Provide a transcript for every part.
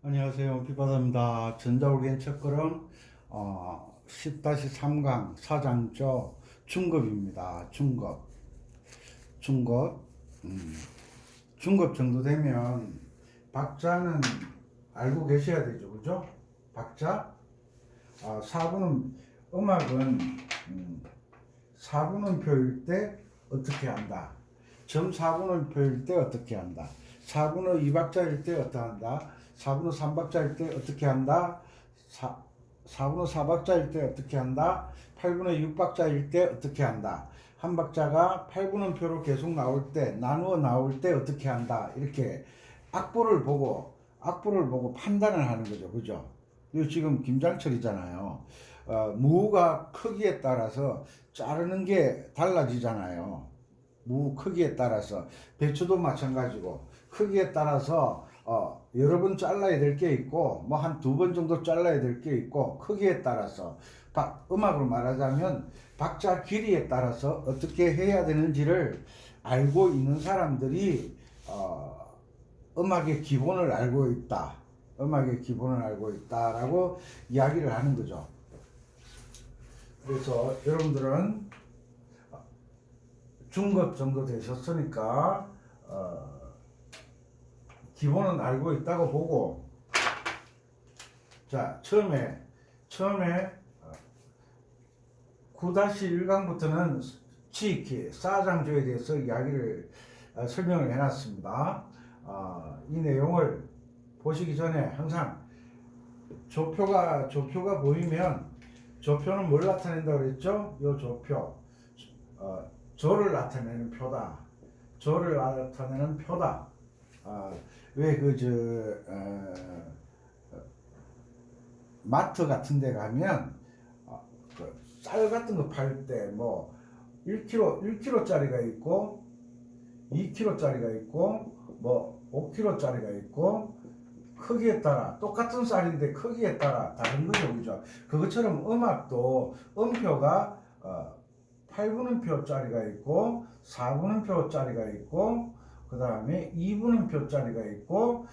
안녕하세요. 비바다입니다. 전자올겐 첫걸음 10-3강 사장조 중급입니다. 중급. 중급 정도 되면 박자는 알고 계셔야 되죠. 그죠? 박자. 4분음 음악은 4분음표일 때 어떻게 한다. 점 4분음표일 때 어떻게 한다. 4분의 2박자일 때 어떻게 한다. 4분의 3박자일 때 어떻게 한다. 4분의 4박자일 때 어떻게 한다. 8분의 6박자일 때 어떻게 한다. 한 박자가 8분음표로 계속 나올 때, 나누어 나올 때 어떻게 한다. 이렇게 악보를 보고 판단을 하는 거죠. 그죠? 이거 지금 김장철이잖아요. 무가 크기에 따라서 자르는 게 달라지잖아요. 무 크기에 따라서. 배추도 마찬가지고 크기에 따라서 여러 번 잘라야 될 게 있고 뭐 한 2번 정도 잘라야 될 게 있고, 크기에 따라서 음악으로 말하자면 박자 길이에 따라서 어떻게 해야 되는지를 알고 있는 사람들이 음악의 기본을 알고 있다. 음악의 기본을 알고 있다라고 이야기를 하는 거죠. 그래서 여러분들은 중급 정도 되셨으니까 기본은 알고 있다고 보고, 자, 처음에 9-1강부터는 지키 사장조에 대해서 이야기를 설명을 해놨습니다. 이 내용을 보시기 전에 항상 조표가 보이면, 조표는 뭘 나타낸다고 그랬죠? 요 조표, 조를 나타내는 표다. 조를 나타내는 표다. 왜 마트 같은 데 가면 쌀 같은 거 팔 때 뭐 1kg짜리가 있고 2kg짜리가 있고 뭐 5kg짜리가 있고, 크기에 따라 똑같은 쌀인데 크기에 따라 다른 거죠. 그죠? 그것처럼 음악도 음표가 8분음표짜리가 있고 4분음표짜리가 있고, 그 다음에 2분음표짜리가 있고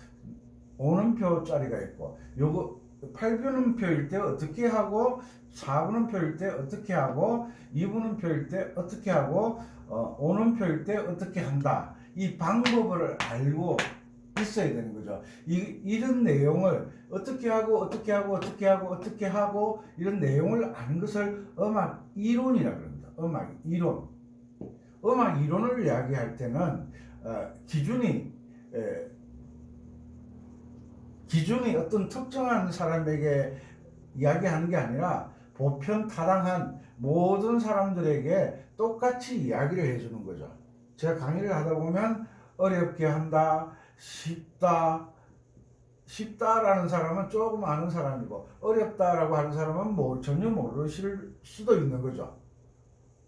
5분음표짜리가 있고, 요거 8분음표일 때 어떻게 하고 4분음표일 때 어떻게 하고 2분음표일 때 어떻게 하고 5분음표일 때 어떻게 한다. 이 방법을 알고 있어야 되는 거죠. 이런 내용을 어떻게 하고 이런 내용을 아는 것을 음악 이론이라고 합니다. 음악 이론. 음악 이론을 이야기할 때는 기준이 어떤 특정한 사람에게 이야기하는 게 아니라 보편 타당한 모든 사람들에게 똑같이 이야기를 해주는 거죠. 제가 강의를 하다 보면 어렵게 한다, 쉽다라는 사람은 조금 아는 사람이고, 어렵다라고 하는 사람은 전혀 모르실 수도 있는 거죠.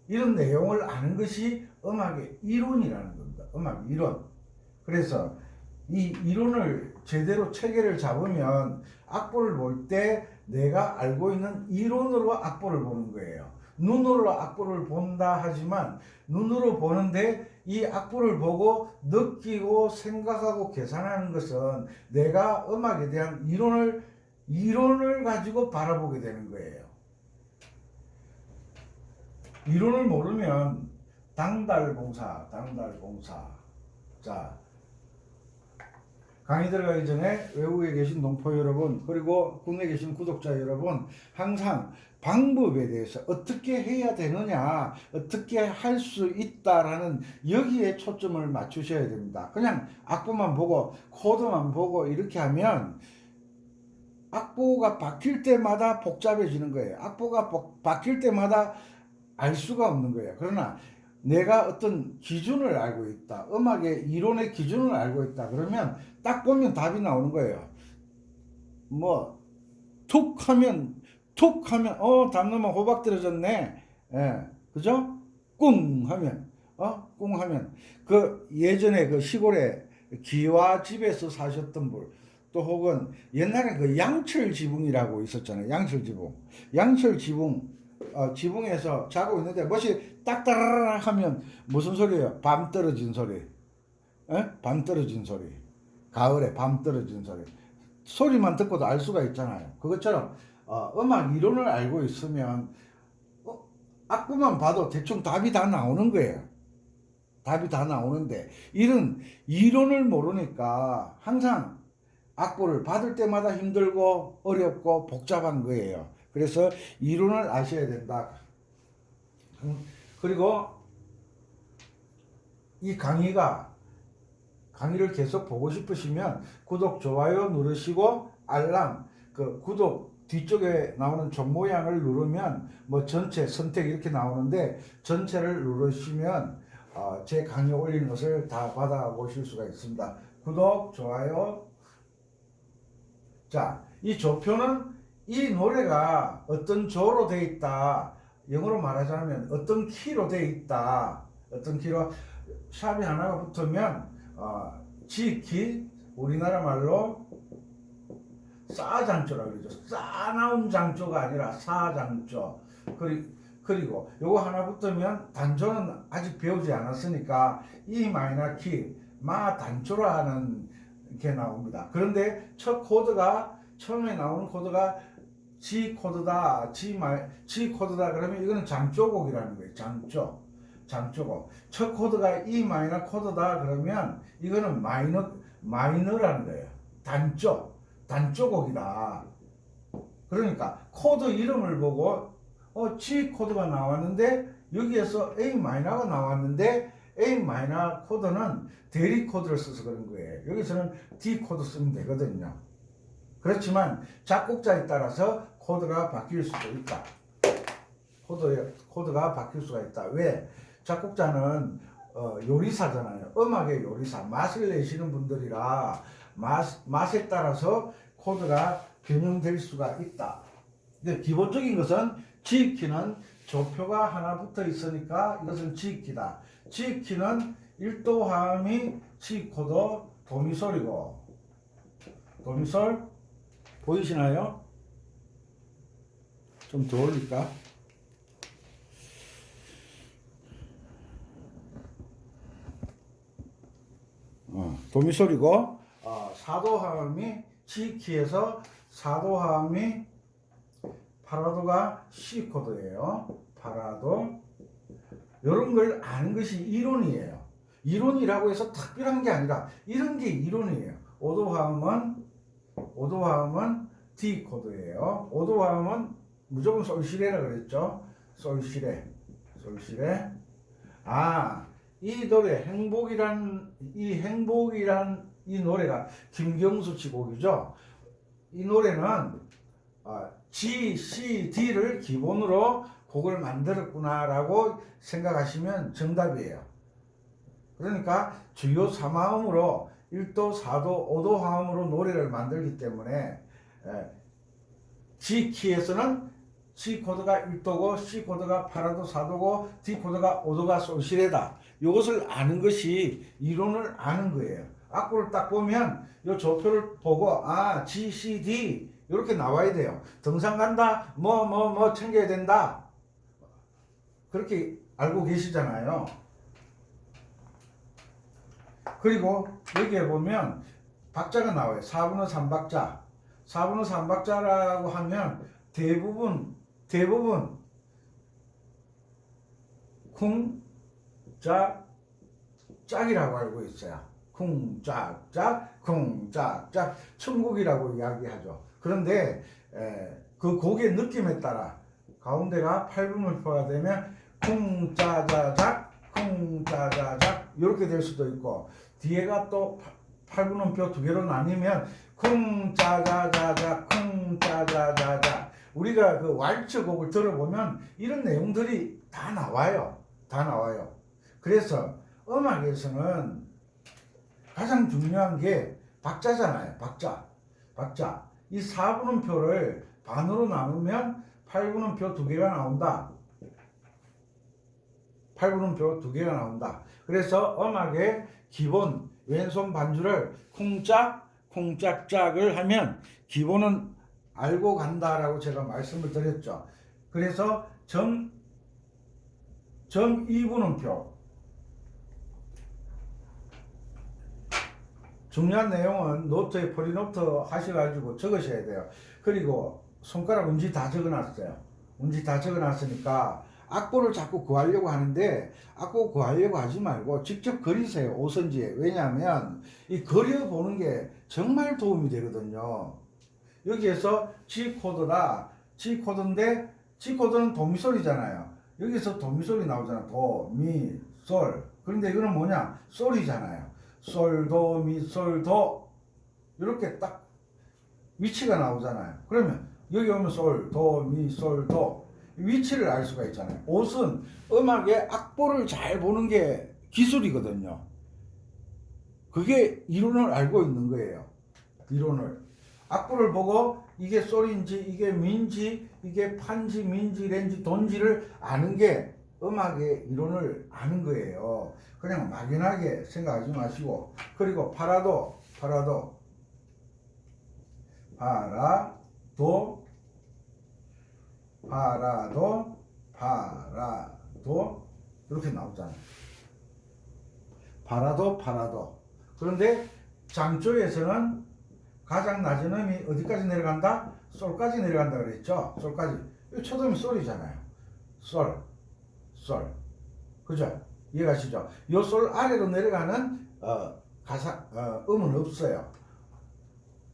이런 내용을 아는 것이 음악의 이론이라는 겁니다. 음악 이론. 그래서 이 이론을 제대로 체계를 잡으면 악보를 볼 때 내가 알고 있는 이론으로 악보를 보는 거예요. 눈으로 악보를 본다 하지만, 눈으로 보는데 이 악보를 보고 느끼고 생각하고 계산하는 것은 내가 음악에 대한 이론을 가지고 바라보게 되는 거예요. 이론을 모르면 당달봉사. 자, 강의 들어가기 전에 외국에 계신 농포 여러분, 그리고 국내에 계신 구독자 여러분, 항상 방법에 대해서 어떻게 해야 되느냐, 어떻게 할 수 있다라는 여기에 초점을 맞추셔야 됩니다. 그냥 악보만 보고 코드만 보고 이렇게 하면 악보가 바뀔 때마다 복잡해지는 거예요. 악보가 바뀔 때마다 알 수가 없는 거예요. 그러나 내가 어떤 기준을 알고 있다, 음악의 이론의 기준을 알고 있다, 그러면 딱 보면 답이 나오는 거예요. 뭐 툭 하면 담 넘어 호박 떨어졌네. 예, 그죠? 꿍 하면 그 예전에 그 시골에 기와 집에서 사셨던 분, 또 혹은 옛날에 그 양철 지붕이라고 있었잖아요. 양철 지붕. 지붕에서 자고 있는데 멋이 딱따라라 하면 무슨 소리예요? 밤 떨어진 소리. 밤 떨어진 소리. 가을에 밤 떨어진 소리. 소리만 듣고도 알 수가 있잖아요. 그것처럼 음악 이론을 알고 있으면 악보만 봐도 대충 답이 다 나오는 거예요. 답이 다 나오는데 이런 이론을 모르니까 항상 악보를 받을 때마다 힘들고 어렵고 복잡한 거예요. 그래서 이론을 아셔야 된다. 그리고 이 강의를 계속 보고 싶으시면 구독, 좋아요 누르시고 알람, 그 구독 뒤쪽에 나오는 종 모양을 누르면 뭐 전체 선택 이렇게 나오는데 전체를 누르시면 제 강의 올리는 것을 다 받아보실 수가 있습니다. 구독, 좋아요. 자, 이 조표는 이 노래가 어떤 조로 되어 있다. 영어로 말하자면 어떤 키로 되어 있다. 어떤 키로 샵이 하나가 붙으면 G키, 우리나라 말로 싸장조라고 그러죠. 싸나운 장조가 아니라 싸장조. 그리고 요거 하나 붙으면 단조는 아직 배우지 않았으니까 E 마이너 키, 마 단조라는 게 나옵니다. 그런데 첫 코드가 처음에 나오는 코드가 G 코드다, G 코드다 그러면 이거는 장조곡이라는 거예요. 장조곡. 첫 코드가 E 마이너 코드다 그러면 이거는 마이너라는 거예요. 단조곡이다. 그러니까 코드 이름을 보고 G 코드가 나왔는데 여기에서 A 마이너가 나왔는데 A 마이너 코드는 대리 코드를 써서 그런 거예요. 여기서는 D 코드 쓰면 되거든요. 그렇지만 작곡자에 따라서 코드가 바뀔 수도 있다. 코드가 바뀔 수가 있다. 왜? 작곡자는 요리사잖아요. 음악의 요리사, 맛을 내시는 분들이라 맛에 따라서 코드가 변형될 수가 있다. 근데 기본적인 것은 G키는 조표가 하나 붙어 있으니까 이것은 G키다. G키는 1도 화음이 G코드 도미솔이고, 도미솔 보이시나요? 좀 더 올릴까? 도미솔이고 4도 화음이 G키에서 4도 화음이 파라도가 C 코드예요. 파라도. 이런 걸 아는 것이 이론이에요. 이론이라고 해서 특별한 게 아니라 이런 게 이론이에요. 5도 화음은 D 코드예요. 5도 화음은 무조건 솔시레라 그랬죠. 솔시레. 이 노래 행복이란 이 노래가 김경수 씨 곡이죠. 이 노래는 G, C, D를 기본으로 곡을 만들었구나라고 생각하시면 정답이에요. 그러니까 주요 3화음으로 1도, 4도, 5도 화음으로 노래를 만들기 때문에 G키에서는 C 코드가 1도고 C 코드가 8도, 4도고 D 코드가 5도가 솔시레다. 이것을 아는 것이 이론을 아는 거예요. 악보를 딱 보면 이 조표를 보고 G, C, D 이렇게 나와야 돼요. 등산 간다, 뭐 챙겨야 된다. 그렇게 알고 계시잖아요. 그리고 여기에 보면 박자가 나와요. 4분의 3박자. 4분의 3박자라고 하면 대부분 쿵, 짝, 짝이라고 알고 있어요. 쿵, 짝, 짝, 쿵, 짝, 짝. 천국이라고 이야기하죠. 그런데 그 곡의 느낌에 따라 가운데가 8분음표가 되면 쿵, 짜자작, 쿵, 짜자작 이렇게 될 수도 있고 뒤에가 또 8분음표 두 개로 나뉘면 쿵, 짜자자작, 쿵, 짜자자작. 우리가 그 왈츠 곡을 들어보면 이런 내용들이 다 나와요. 그래서 음악에서는 가장 중요한 게 박자잖아요. 박자. 이 4분음표를 반으로 나누면 8분음표 두 개가 나온다. 그래서 음악의 기본 왼손 반주를 쿵짝, 쿵짝짝을 하면 기본은 알고 간다라고 제가 말씀을 드렸죠. 그래서 점 2분음표 중요한 내용은 노트에 프리노트 하셔가지고 적으셔야 돼요. 그리고 손가락 운지 다 적어놨어요. 운지 다 적어놨으니까 악보를 자꾸 구하려고 하는데 악보 구하려고 하지 말고 직접 그리세요. 오선지에. 왜냐하면 이 그려보는 게 정말 도움이 되거든요. 여기에서 G 코드다. G 코드인데 G 코드는 도미솔이잖아요. 여기서 도미솔이 나오잖아. 도, 미, 솔. 그런데 이거는 뭐냐? 솔이잖아요. 솔, 도, 미, 솔, 도. 이렇게 딱 위치가 나오잖아요. 그러면 여기 오면 솔, 도, 미, 솔, 도. 위치를 알 수가 있잖아요. 옷은 음악의 악보를 잘 보는 게 기술이거든요. 그게 이론을 알고 있는 거예요. 이론을. 악보를 보고 이게 솔인지 이게 미인지 이게 판지 민지 렌지 돈지를 아는 게 음악의 이론을 아는 거예요. 그냥 막연하게 생각하지 마시고. 그리고 파라도 이렇게 나오잖아요. 파라도. 그런데 장조에서는 가장 낮은 음이 어디까지 내려간다? 솔까지 내려간다 그랬죠? 솔까지. 이 초음이 솔이잖아요. 솔. 그죠? 이해가시죠? 요 솔 아래로 내려가는 음은 없어요.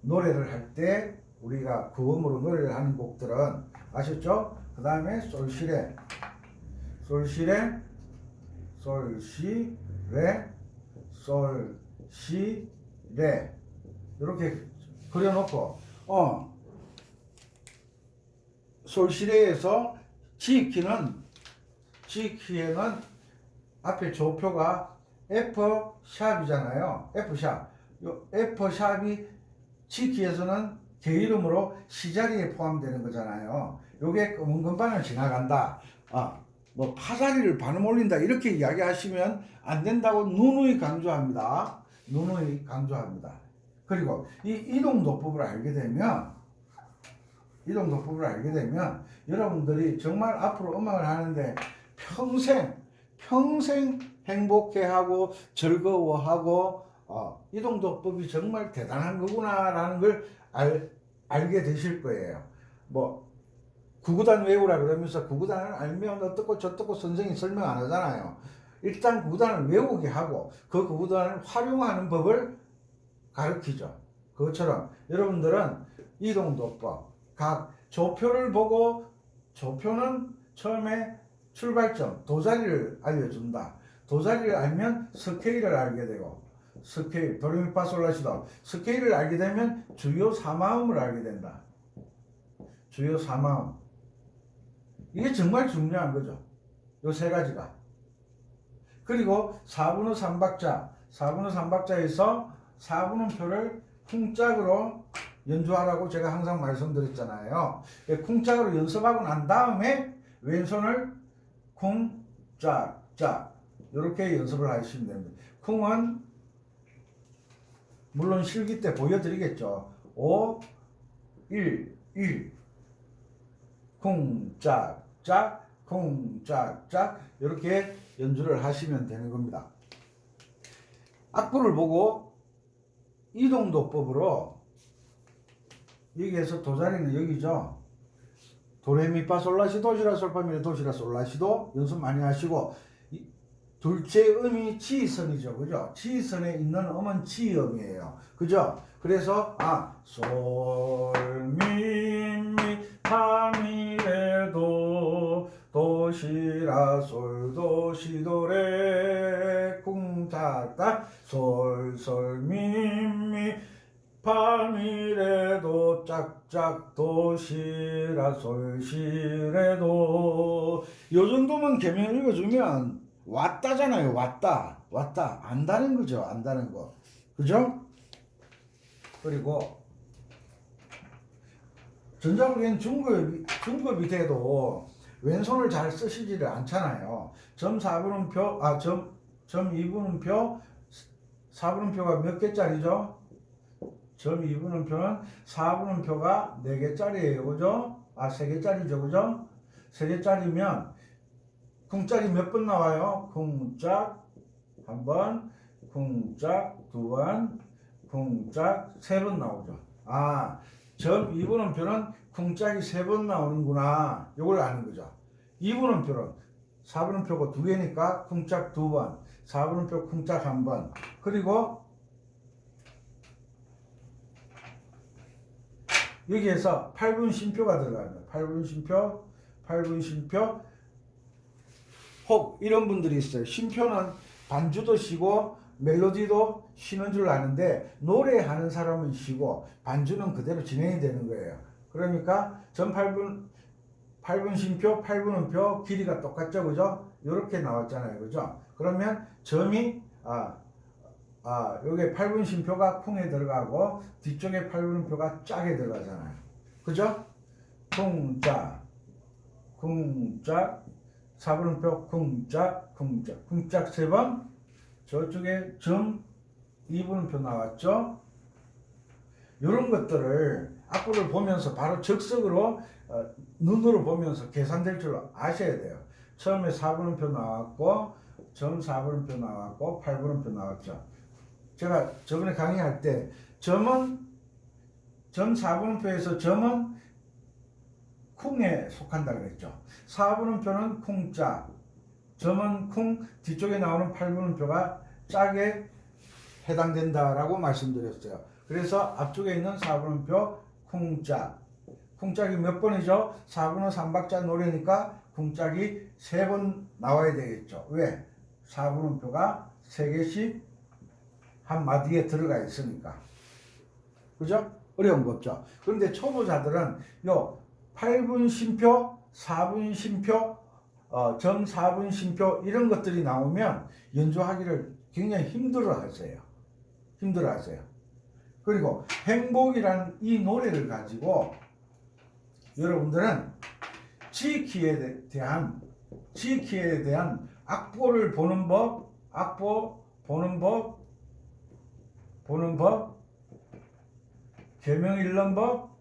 노래를 할 때 우리가 구음으로 노래를 하는 곡들은 아셨죠? 그 다음에 솔시레 이렇게 그려놓고 솔시레에서 G키에는 앞에 조표가 F샵이잖아요. F샵. 요 F샵이 G키에서는 개 이름으로 C자리에 포함되는 거잖아요. 요게 검은 건반을 지나간다. 뭐 파자리를 반음 올린다 이렇게 이야기하시면 안 된다고 누누이 강조합니다. 그리고 이 이동도법을 알게 되면 여러분들이 정말 앞으로 음악을 하는데 평생 행복해하고 즐거워하고 이동도법이 정말 대단한 거구나라는 걸 알게 되실 거예요. 뭐 구구단 외우라 그러면서 구구단을 알면 어떻고 저떻고 선생님이 설명 안 하잖아요. 일단 구구단을 외우게 하고 그 구구단을 활용하는 법을 가르치죠. 그것처럼 여러분들은 이동도법, 각 조표를 보고 조표는 처음에 출발점, 도자리를 알려준다. 도자리를 알면 스케일을 알게 되고 스케일, 도레미파솔라시도 스케일을 알게 되면 주요 4마음을 알게 된다. 주요 4마음. 이게 정말 중요한 거죠. 요 세 가지가. 그리고 4분의 3박자에서 4분음표를 쿵짝으로 연주하라고 제가 항상 말씀드렸잖아요. 쿵짝으로 연습하고 난 다음에 왼손을 쿵짝짝 이렇게 연습을 하시면 됩니다. 쿵은 물론 실기 때 보여드리겠죠. 5, 1, 1 쿵짝짝 쿵짝짝 이렇게 연주를 하시면 되는 겁니다. 악보를 보고 이동도법으로 여기에서 도자리는 여기죠. 도레미파솔라시 도시라 솔파미레 도시라 솔라시도 연습 많이 하시고 둘째 음이 지선이죠. 그죠? 지선에 있는 음은 지음이에요. 그죠? 그래서 솔미미 파미레도 도시라 솔도시도레 쿵짝딱 솔솔미미 파미레도 짝짝 도시라 솔시레도 요 정도만 개명 읽어주면 왔다잖아요. 왔다 안다는 거죠. 안다는 거. 그죠? 그리고 전자국에는 중급이 돼도 왼손을 잘 쓰시지를 않잖아요. 점 4분음표, 점 2분음표, 4분음표가 몇 개짜리죠? 점 2분음표는 4분음표가 4개짜리예요. 그죠? 3개짜리죠. 그죠? 3개짜리면 쿵짝이 몇 번 나와요? 쿵짝 한 번, 쿵짝 두 번, 쿵짝 3번 나오죠. 아, 점 2분음표는 쿵짝이 3번 나오는구나. 이걸 아는 거죠. 2분음표는 4분음표가 2개니까 쿵짝 2번, 4분음표 쿵짝 1번. 그리고 여기에서 8분 쉼표가 들어가요. 8분 쉼표. 혹 이런 분들이 있어요. 쉼표는 반주도 쉬고 멜로디도 쉬는 줄 아는데 노래하는 사람은 쉬고 반주는 그대로 진행이 되는 거예요. 그러니까 전 8분 쉼표, 8분음표 길이가 똑같죠, 그죠? 이렇게 나왔잖아요, 그죠? 그러면 점이 여기 8분 쉼표가 쿵에 들어가고 뒤쪽에 8분음표가 짝에 들어가잖아요, 그죠? 쿵짝, 4분음표 쿵짝 3번. 저쪽에 점 2분음표 나왔죠? 이런 것들을 악보를 보면서 바로 적석으로 눈으로 보면서 계산될 줄 아셔야 돼요. 처음에 4분음표 나왔고 점 4분음표 나왔고 8분음표 나왔죠. 제가 저번에 강의할 때 점 4분음표에서 점은 쿵에 속한다 그랬죠. 4분음표는 쿵짝, 점은 쿵, 뒤쪽에 나오는 8분음표가 짝에 해당된다라고 말씀드렸어요. 그래서 앞쪽에 있는 4분음표 쿵짝, 쿵짝이 몇 번이죠? 4분은 3박자 노래니까 쿵짝이 3번 나와야 되겠죠. 왜? 4분음표가 3개씩 한 마디에 들어가 있으니까. 그죠? 어려운 거 없죠. 그런데 초보자들은 요 8분 쉼표, 4분 쉼표, 점 4분 쉼표 이런 것들이 나오면 연주하기를 굉장히 힘들어 하세요. 그리고 행복이라는 이 노래를 가지고 여러분들은 G키에 대한 악보를 보는 법, 계명 읽는 법,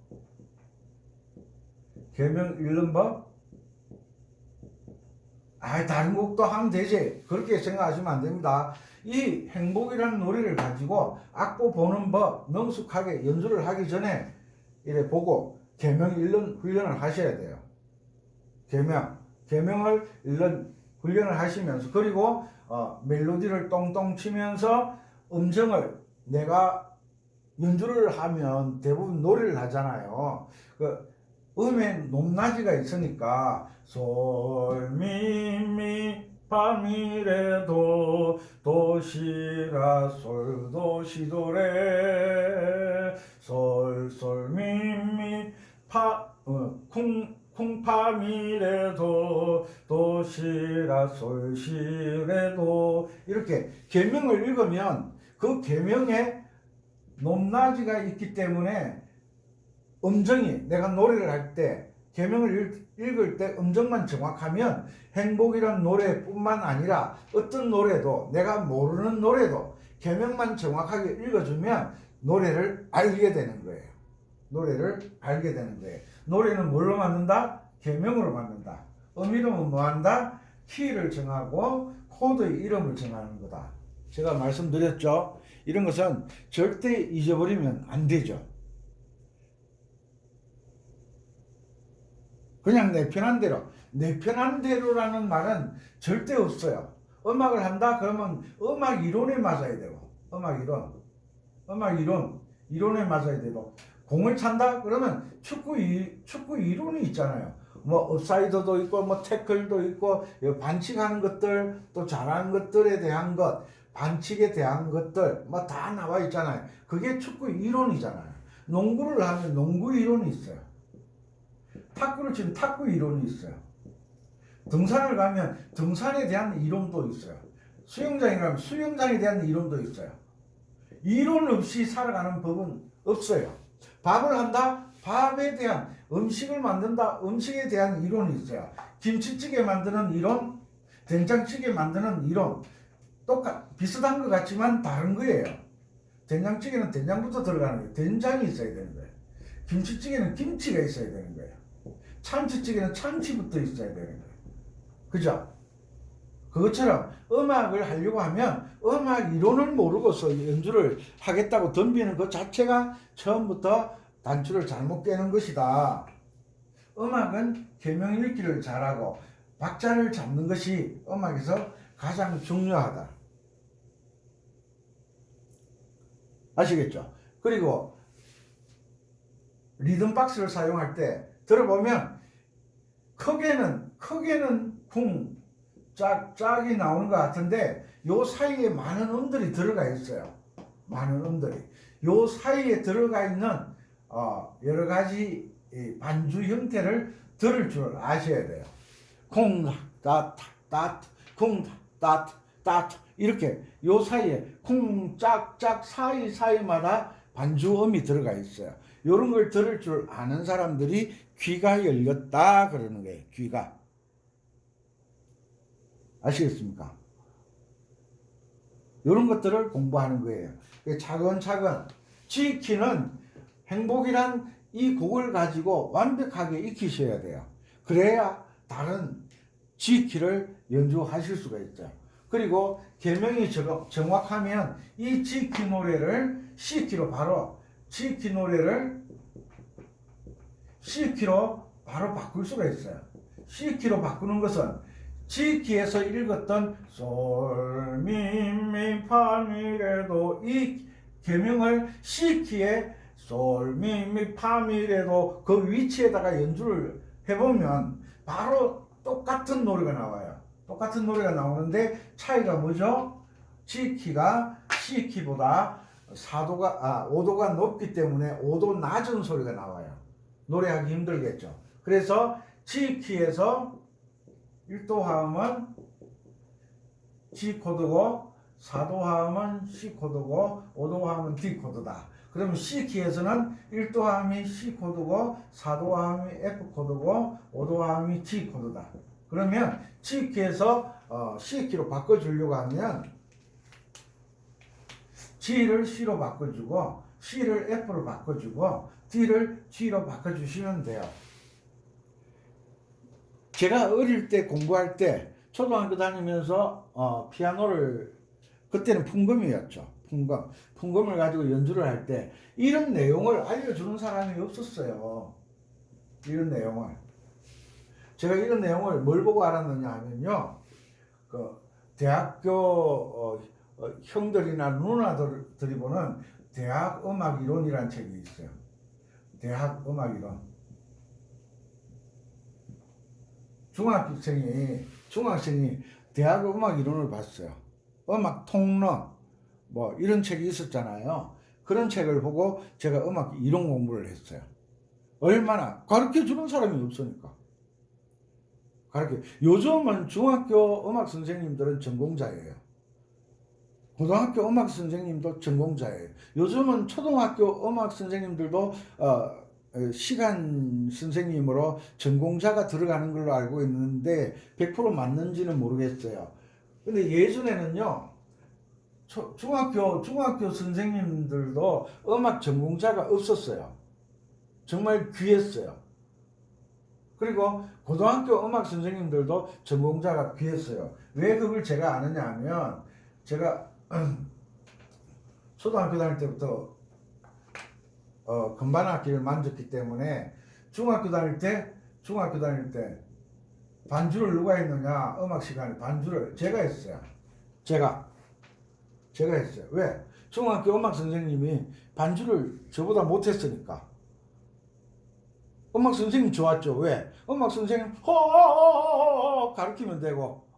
다른 곡도 하면 되지. 그렇게 생각하시면 안 됩니다. 이 행복이라는 노래를 가지고 악보 보는 법 능숙하게 연주를 하기 전에 이래 보고 계명 읽는 훈련을 하셔야 돼요. 계명을 읽는 훈련을 하시면서 그리고 멜로디를 똥똥 치면서 음정을 내가 연주를 하면 대부분 노래를 하잖아요. 그 음에 높낮이가 있으니까 솔, 미, 파미레도 도시라 솔, 도시, 도레 솔, 미, 파, 쿵, 파미레도 도시라 솔, 시레도 이렇게 계명을 읽으면 그 계명에 높낮이가 있기 때문에 음정이 내가 노래를 할 때 계명을 읽을 때 음정만 정확하면 행복이란 노래뿐만 아니라 어떤 노래도 내가 모르는 노래도 계명만 정확하게 읽어주면 노래를 알게 되는 거예요. 노래는 뭘로 만든다? 계명으로 만든다. 이름은 뭐한다? 키를 정하고 코드의 이름을 정하는 거다. 제가 말씀드렸죠. 이런 것은 절대 잊어버리면 안 되죠. 그냥 내 편한 대로라는 말은 절대 없어요. 음악을 한다 그러면 음악 이론에 맞아야 되고 음악 이론에 맞아야 되고 공을 찬다 그러면 축구 이론이 있잖아요. 뭐 업사이더도 있고 뭐 태클도 있고 반칙하는 것들 또 잘하는 것들에 대한 것 반칙에 대한 것들 뭐 다 나와 있잖아요. 그게 축구 이론이잖아요. 농구를 하면 농구 이론이 있어요. 탁구를 치면 탁구 이론이 있어요. 등산을 가면 등산에 대한 이론도 있어요. 수영장에 가면 수영장에 대한 이론도 있어요. 이론 없이 살아가는 법은 없어요. 밥을 한다? 밥에 대한 음식을 만든다? 음식에 대한 이론이 있어요. 김치찌개 만드는 이론, 된장찌개 만드는 이론 비슷한 것 같지만 다른 거예요. 된장찌개는 된장부터 들어가는 거예요. 된장이 있어야 되는 거예요. 김치찌개는 김치가 있어야 되는 거예요. 참치찌개는 참치부터 있어야 되는 거예요. 그죠? 그것처럼 음악을 하려고 하면 음악 이론을 모르고서 연주를 하겠다고 덤비는 것 자체가 처음부터 단추를 잘못 깨는 것이다. 음악은 계명 읽기를 잘하고 박자를 잡는 것이 음악에서 가장 중요하다. 아시겠죠? 그리고 리듬 박스를 사용할 때 들어보면 크게는 쿵, 짝이 나오는 것 같은데 요 사이에 많은 음들이 들어가 있어요. 많은 음들이. 요 사이에 들어가 있는 여러 가지 반주 형태를 들을 줄 아셔야 돼요. 쿵, 따타, 따타, 쿵, 따타, 따타 이렇게 요 사이에 쿵, 짝 사이마다 반주음이 들어가 있어요. 이런 걸 들을 줄 아는 사람들이 귀가 열렸다 그러는 거예요. 귀가. 아시겠습니까? 이런 것들을 공부하는 거예요. 차근차근 지키는 행복이란 이 곡을 가지고 완벽하게 익히셔야 돼요. 그래야 다른 지키를 연주하실 수가 있죠. 그리고 계명이 정확하면 이 지키 노래를 C키로 바로 C키 노래를 C키로 바로 바꿀 수가 있어요. C키로 바꾸는 것은 G키에서 읽었던 솔, 미, 파, 미래도 이 계명을 C키에 솔, 미, 파, 미래도 그 위치에다가 연주를 해보면 바로 똑같은 노래가 나와요. 똑같은 노래가 나오는데 차이가 뭐죠? G키가 C키보다 5도가 높기 때문에 5도 낮은 소리가 나와요. 노래하기 힘들겠죠. 그래서 G키에서 1도 하음은 G 코드고 4도 하음은 C 코드고 5도 하음은 D 코드다. 그러면 C키에서는 1도 하음이 C 코드고 4도 하음이 F 코드고 5도 하음이 G 코드다. 그러면 G키에서 C키로 바꿔주려고 하면 G를 C로 바꿔주고 C를 F로 바꿔주고 D를 G로 바꿔주시면 돼요. 제가 어릴 때 공부할 때 초등학교 다니면서 피아노를 그때는 풍금이었죠. 풍금을 가지고 연주를 할 때 이런 내용을 알려주는 사람이 없었어요. 이런 내용을 제가 이런 내용을 뭘 보고 알았느냐 하면요, 그 대학교 형들이나 누나들이 보는 대학 음악 이론이라는 책이 있어요. 대학 음악 이론. 중학생이 대학 음악 이론을 봤어요. 음악 통론 뭐 이런 책이 있었잖아요. 그런 책을 보고 제가 음악 이론 공부를 했어요. 얼마나 가르쳐 주는 사람이 없으니까. 요즘은 중학교 음악 선생님들은 전공자예요. 고등학교 음악 선생님도 전공자예요. 요즘은 초등학교 음악 선생님들도 시간 선생님으로 전공자가 들어가는 걸로 알고 있는데 100% 맞는지는 모르겠어요. 근데 예전에는요, 중학교 선생님들도 음악 전공자가 없었어요. 정말 귀했어요. 그리고 고등학교 음악 선생님들도 전공자가 귀했어요. 왜 그걸 제가 아느냐 하면 제가 초등학교 다닐 때부터 건반 악기를 만졌기 때문에 중학교 다닐 때 반주를 누가 했느냐, 음악 시간에 반주를 제가 했어요. 제가 했어요. 왜? 중학교 음악 선생님이 반주를 저보다 못했으니까. 음악 선생님 좋았죠. 왜? 음악 선생님 가르치면 되고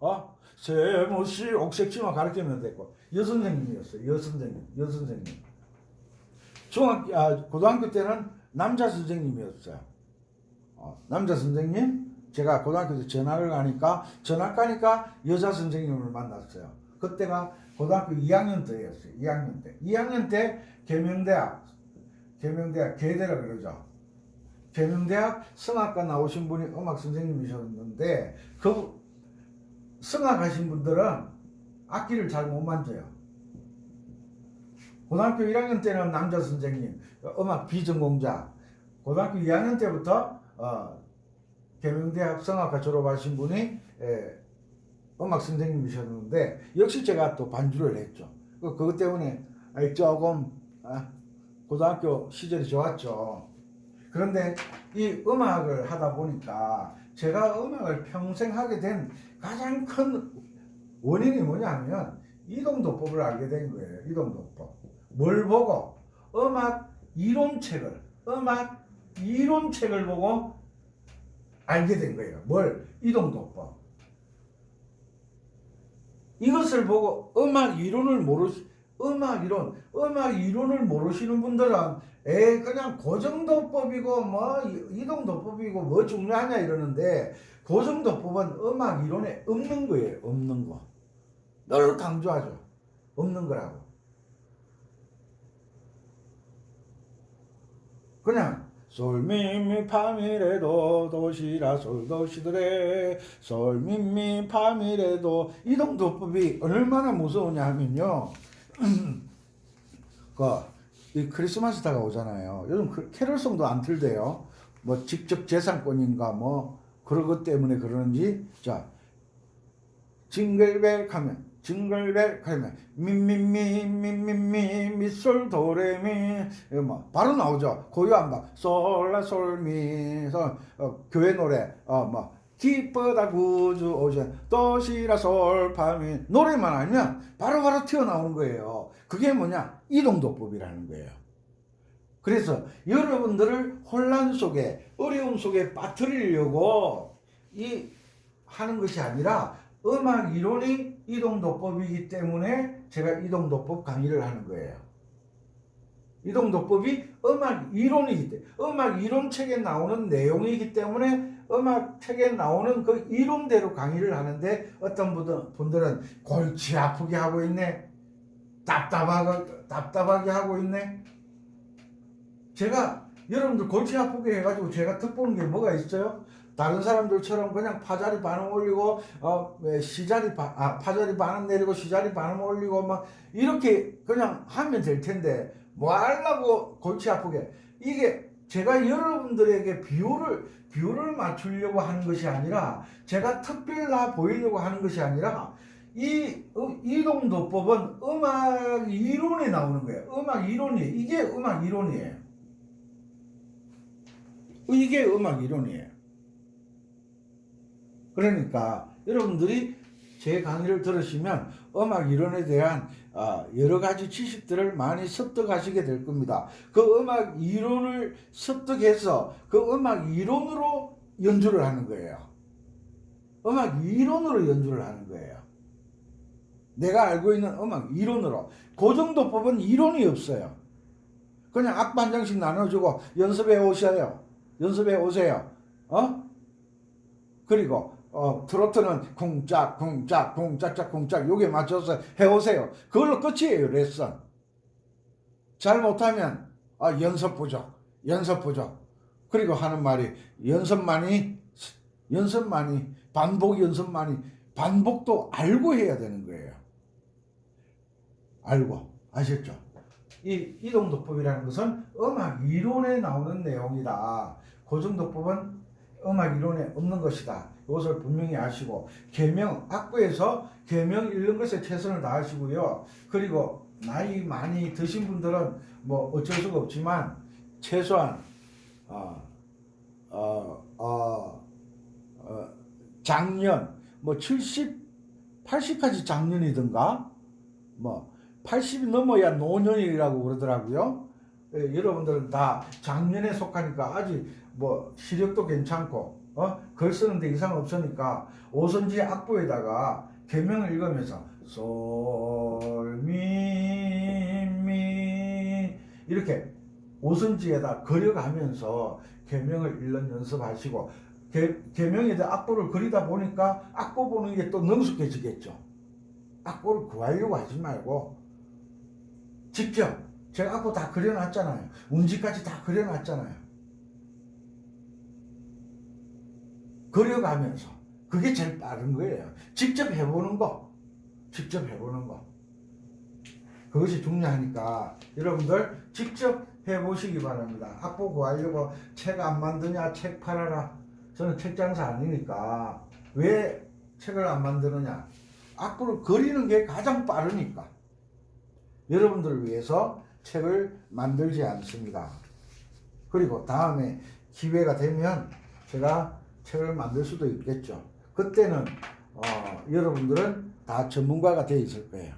세모시 옥색치만 가르치면 되고 여선생님이었어요. 여선생님. 고등학교 때는 남자 선생님이었어요. 남자 선생님, 제가 고등학교 때 전학을 가니까 여자 선생님을 만났어요. 그때가 고등학교 2학년 때였어요. 2학년 때 계명대학 계대라 그러죠. 계명대학 성악과 나오신 분이 음악 선생님이셨는데 그 성악하신 분들은 악기를 잘 못 만져요. 고등학교 1학년 때는 남자 선생님, 음악 비전공자. 고등학교 2학년 때부터 계명대학 성악과 졸업하신 분이 음악 선생님이셨는데 역시 제가 또 반주를 했죠. 그것 때문에 조금 고등학교 시절이 좋았죠. 그런데 이 음악을 하다 보니까 제가 음악을 평생 하게 된 가장 큰 원인이 뭐냐면 이동도법을 알게 된 거예요. 이동도법. 뭘 보고? 음악 이론책을 보고 알게 된 거예요. 뭘? 이동도법. 이것을 보고 음악 이론을 모르시는 분들은 그냥 고정도법이고 뭐 이동도법이고 뭐 중요하냐 이러는데, 고정도법은 음악 이론에 없는 거예요. 없는 거. 늘 강조하죠. 없는 거라고. 그냥 솔미미 파미레도 도시라 솔도시드레 솔미미 파미레도. 이동도법이 얼마나 무서우냐 하면요, 이 크리스마스 다가오잖아요. 요즘 캐롤송도 안 틀대요. 뭐 직접 재산권인가 뭐 그런 것 때문에 그러는지. 자, 징글벨 하면 미미미 미솔 도레미 뭐 바로 나오죠. 고요한가 솔라 솔미 교회 노래 뭐 기쁘다 구주 오전 도시라 솔파미 노래만 알면 바로바로 튀어나오는 거예요. 그게 뭐냐? 이동도법이라는 거예요. 그래서 여러분들을 혼란 속에 어려움 속에 빠뜨리려고 하는 것이 아니라 음악 이론이 이동도법이기 때문에 제가 이동도법 강의를 하는 거예요. 이동도법이 음악 이론이기 때문에, 음악 이론 책에 나오는 내용이기 때문에 음악 책에 나오는 그 이론대로 강의를 하는데, 어떤 분들은 골치 아프게 하고 있네, 답답하게 하고 있네. 제가 여러분들 골치 아프게 해가지고 제가 득보는 게 뭐가 있어요? 다른 사람들처럼 그냥 파자리 반음 올리고 파자리 반음 내리고 시자리 반음 올리고 막 이렇게 그냥 하면 될 텐데 뭐 하려고 골치 아프게. 이게 제가 여러분들에게 비율을 맞추려고 하는 것이 아니라, 제가 특별나 보이려고 하는 것이 아니라, 이동도법은 음악 이론에 나오는 거예요. 음악 이론이 이게 음악 이론이에요. 이게 음악 이론이에요. 그러니까 여러분들이 제 강의를 들으시면 음악 이론에 대한 여러 가지 지식들을 많이 습득하시게 될 겁니다. 그 음악 이론을 습득해서 그 음악 이론으로 연주를 하는 거예요. 음악 이론으로 연주를 하는 거예요. 내가 알고 있는 음악 이론으로. 고정도법은 이론이 없어요. 그냥 악보 한 장씩 나눠주고 연습해 오세요. 그리고 트로트는 쿵짝 요게 맞춰서 해오세요. 그걸로 끝이에요. 레슨. 잘 못하면 연습 부족. 그리고 하는 말이 연습만이 반복 연습만이. 반복도 알고 해야 되는 거예요. 알고. 아셨죠? 이 이동도법이라는 것은 음악 이론에 나오는 내용이다. 고정도법은 음악 이론에 없는 것이다. 이것을 분명히 아시고, 악보에서 계명 읽는 것에 최선을 다하시고요. 그리고 나이 많이 드신 분들은 뭐 어쩔 수가 없지만 최소한 작년 뭐 70, 80까지 작년이든가 뭐 80이 넘어야 노년이라고 그러더라고요. 여러분들은 다 작년에 속하니까 아직 뭐 시력도 괜찮고 글 쓰는데 이상 없으니까 오선지 악보에다가 계명을 읽으면서 솔미미 이렇게 오선지에다 그려가면서 계명을 읽는 연습하시고, 계명에다 악보를 그리다 보니까 악보 보는 게 또 능숙해지겠죠. 악보를 구하려고 하지 말고 직접, 제가 악보 다 그려놨잖아요. 운지까지 다 그려놨잖아요. 그려가면서. 그게 제일 빠른 거예요. 직접 해보는 거. 그것이 중요하니까 여러분들 직접 해보시기 바랍니다. 악보 구하려고 책 안 만드냐, 책 팔아라. 저는 책 장사 아니니까. 왜 책을 안 만드느냐? 악보를 그리는 게 가장 빠르니까 여러분들을 위해서 책을 만들지 않습니다. 그리고 다음에 기회가 되면 제가 책을 만들 수도 있겠죠. 그때는 여러분들은 다 전문가가 되어 있을 거예요.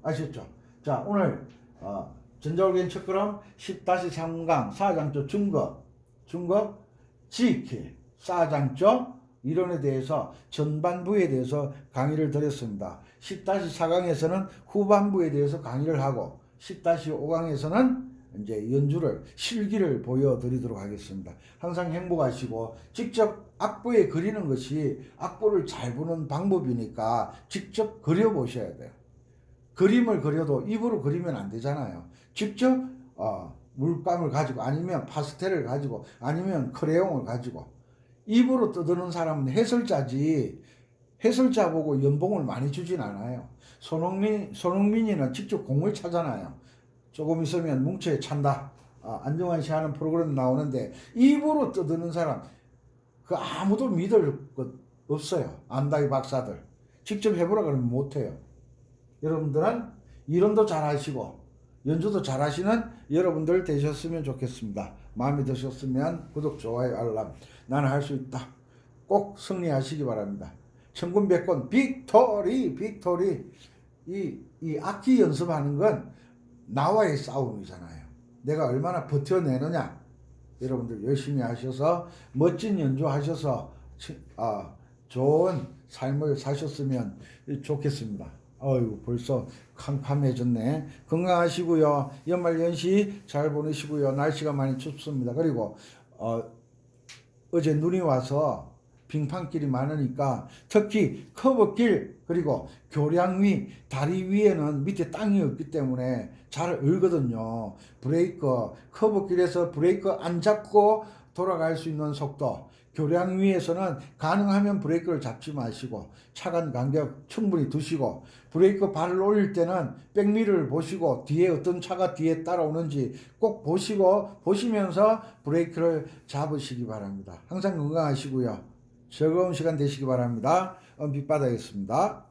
아셨죠? 자, 오늘 전자올개인 첫걸음 10-3강 사장조 중거 지킬 사장조 이론에 대해서 전반부에 대해서 강의를 드렸습니다. 10-4강에서는 후반부에 대해서 강의를 하고 10-5강에서는 이제 연주를 실기를 보여드리도록 하겠습니다. 항상 행복하시고 직접 악보에 그리는 것이 악보를 잘 보는 방법이니까 직접 그려보셔야 돼요. 그림을 그려도 입으로 그리면 안 되잖아요. 직접 물감을 가지고 아니면 파스텔을 가지고 아니면 크레용을 가지고 입으로 떠드는 사람은 해설자지 해설자 보고 연봉을 많이 주진 않아요. 손흥민이는 직접 공을 차잖아요. 조금 있으면 뭉쳐에 찬다. 안정환 씨 하는 프로그램 나오는데 입으로 떠드는 사람 그 아무도 믿을 것 없어요. 안다이 박사들. 직접 해보라 그러면 못해요. 여러분들은 이론도 잘 하시고 연주도 잘 하시는 여러분들 되셨으면 좋겠습니다. 마음에 드셨으면 구독, 좋아요, 알람. 나는 할 수 있다. 꼭 승리하시기 바랍니다. 천군백권 빅토리. 이 악기 연습하는 건 나와의 싸움이잖아요. 내가 얼마나 버텨내느냐. 여러분들 열심히 하셔서 멋진 연주하셔서 좋은 삶을 사셨으면 좋겠습니다. 어이구 벌써 캄캄해졌네. 건강하시고요. 연말연시 잘 보내시고요. 날씨가 많이 춥습니다. 그리고 어제 눈이 와서 빙판길이 많으니까 특히 커브길 그리고 교량 위 다리 위에는 밑에 땅이 없기 때문에 잘 얼거든요. 브레이크 커브길에서 브레이크 안 잡고 돌아갈 수 있는 속도 교량 위에서는 가능하면 브레이크를 잡지 마시고 차간 간격 충분히 두시고 브레이크 발을 올릴 때는 백미러를 보시고 뒤에 어떤 차가 뒤에 따라오는지 꼭 보시면서 브레이크를 잡으시기 바랍니다. 항상 건강하시고요. 즐거운 시간 되시기 바랍니다. 빛바다였습니다.